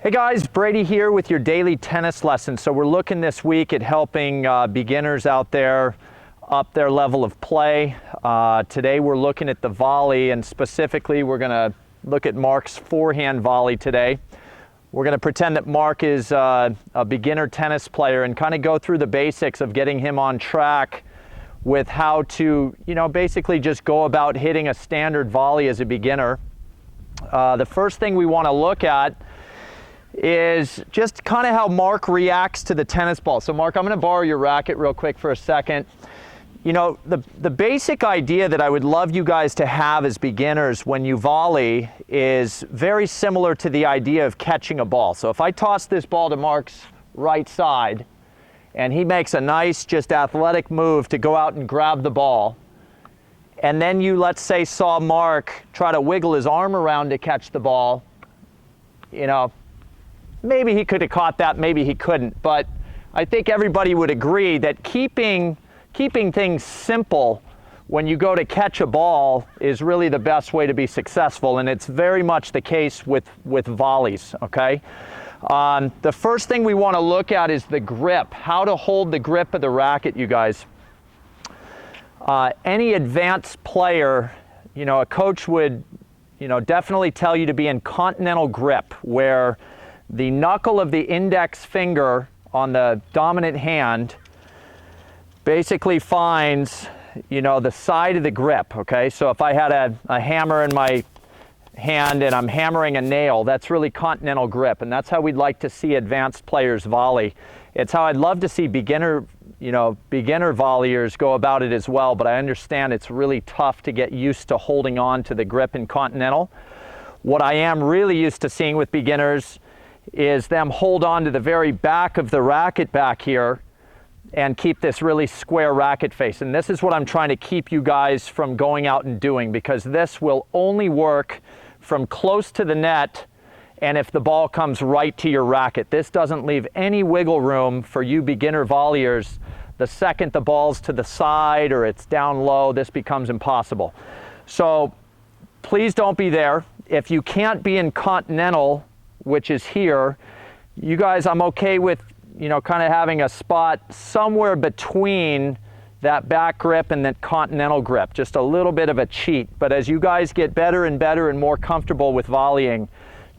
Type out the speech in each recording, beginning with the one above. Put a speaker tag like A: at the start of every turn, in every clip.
A: Hey guys, Brady here with your daily tennis lesson. So we're looking this week at helping beginners out there up their level of play. Today we're looking at the volley, and specifically we're going to look at Mark's forehand volley today. We're going to pretend that Mark is a beginner tennis player and kind of go through the basics of getting him on track with how to, basically just go about hitting a standard volley as a beginner. The first thing we want to look at is just kind of how Mark reacts to the tennis ball. So Mark, I'm going to borrow your racket real quick for a second. The basic idea that I would love you guys to have as beginners when you volley is very similar to the idea of catching a ball. So if I toss this ball to Mark's right side and he makes a nice, just athletic move to go out and grab the ball, and then you, let's say, saw Mark try to wiggle his arm around to catch the ball, maybe he could have caught that, maybe he couldn't. But I think everybody would agree that keeping things simple when you go to catch a ball is really the best way to be successful, and it's very much the case with volleys, okay? The first thing we want to look at is the grip, how to hold the grip of the racket, you guys. Any advanced player, a coach would, definitely tell you to be in continental grip, where the knuckle of the index finger on the dominant hand basically finds, the side of the grip, okay? So if I had a hammer in my hand and I'm hammering a nail, that's really continental grip, and that's how we'd like to see advanced players volley. It's how I'd love to see beginner volleyers go about it as well, but I understand it's really tough to get used to holding on to the grip in continental. What I am really used to seeing with beginners is them hold on to the very back of the racket back here and keep this really square racket face. And this is what I'm trying to keep you guys from going out and doing, because this will only work from close to the net and if the ball comes right to your racket. This doesn't leave any wiggle room for you beginner volleyers. The second the ball's to the side or it's down low, this becomes impossible. So please don't be there. If you can't be in continental, which is here, you guys, I'm okay with, kind of having a spot somewhere between that back grip and that continental grip, just a little bit of a cheat. But as you guys get better and better and more comfortable with volleying,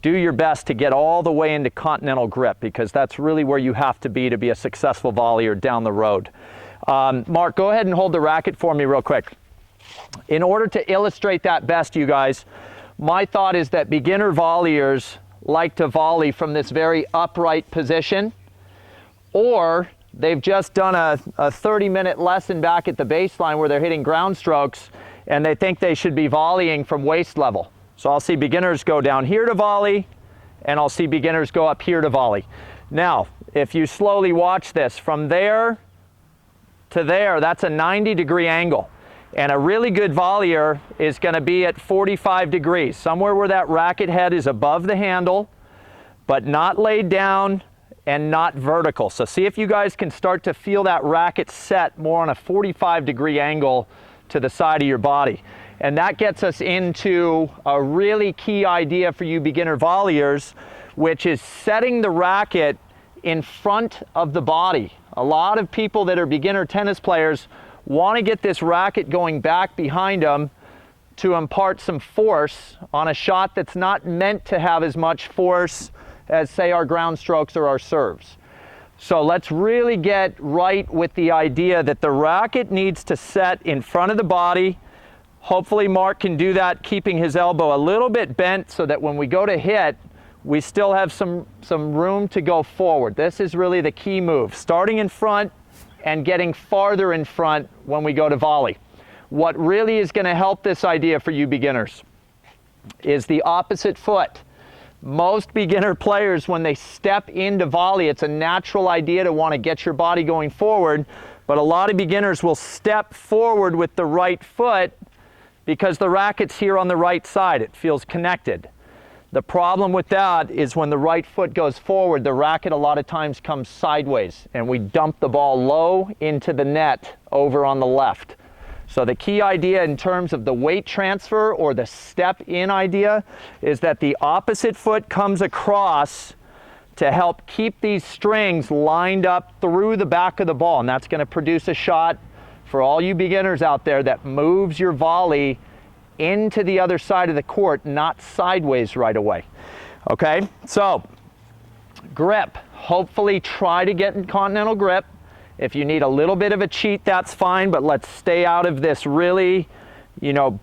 A: do your best to get all the way into continental grip, because that's really where you have to be a successful volleyer down the road. Mark, go ahead and hold the racket for me real quick. In order to illustrate that best, you guys, my thought is that beginner volleyers like to volley from this very upright position, or they've just done a 30-minute lesson back at the baseline where they're hitting ground strokes and they think they should be volleying from waist level. So I'll see beginners go down here to volley, and I'll see beginners go up here to volley. Now, if you slowly watch this, from there to there, that's a 90-degree angle. And a really good volleyer is going to be at 45 degrees, somewhere where that racket head is above the handle, but not laid down and not vertical. So see if you guys can start to feel that racket set more on a 45-degree angle to the side of your body. And that gets us into a really key idea for you beginner volleyers, which is setting the racket in front of the body. A lot of people that are beginner tennis players want to get this racket going back behind them to impart some force on a shot that's not meant to have as much force as, say, our ground strokes or our serves. So let's really get right with the idea that the racket needs to set in front of the body. Hopefully Mark can do that, keeping his elbow a little bit bent so that when we go to hit, we still have some room to go forward. This is really the key move, starting in front and getting farther in front when we go to volley. What really is going to help this idea for you beginners is the opposite foot. Most beginner players, when they step into volley, it's a natural idea to want to get your body going forward, but a lot of beginners will step forward with the right foot because the racket's here on the right side. It feels connected. The problem with that is when the right foot goes forward, the racket a lot of times comes sideways and we dump the ball low into the net over on the left. So the key idea in terms of the weight transfer or the step in idea is that the opposite foot comes across to help keep these strings lined up through the back of the ball. And that's going to produce a shot for all you beginners out there that moves your volley into the other side of the court, not sideways right away. Okay, so grip. Hopefully try to get in continental grip. If you need a little bit of a cheat, that's fine, but let's stay out of this really,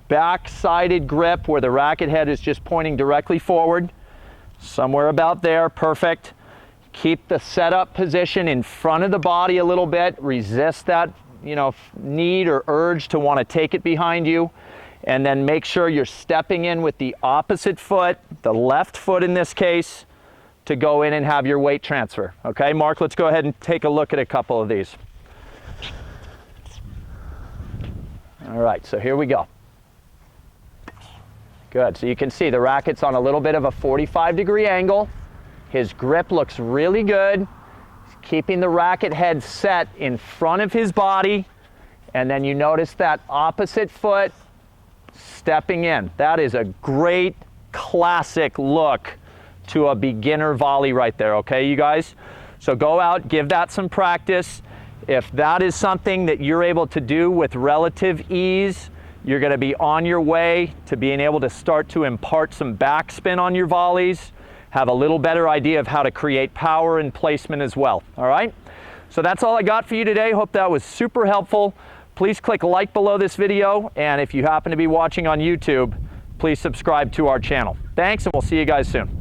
A: back-sided grip where the racket head is just pointing directly forward. Somewhere about there, perfect. Keep the setup position in front of the body a little bit. Resist that, need or urge to want to take it behind you. And then make sure you're stepping in with the opposite foot, the left foot in this case, to go in and have your weight transfer. Okay, Mark, let's go ahead and take a look at a couple of these. All right, so here we go. Good, so you can see the racket's on a little bit of a 45-degree angle. His grip looks really good. He's keeping the racket head set in front of his body. And then you notice that opposite foot stepping in. That is a great classic look to a beginner volley right there, okay, you guys? So go out, give that some practice. If that is something that you're able to do with relative ease, you're going to be on your way to being able to start to impart some backspin on your volleys, have a little better idea of how to create power and placement as well, all right? So that's all I got for you today. Hope that was super helpful. Please click like below this video, and if you happen to be watching on YouTube, please subscribe to our channel. Thanks, and we'll see you guys soon.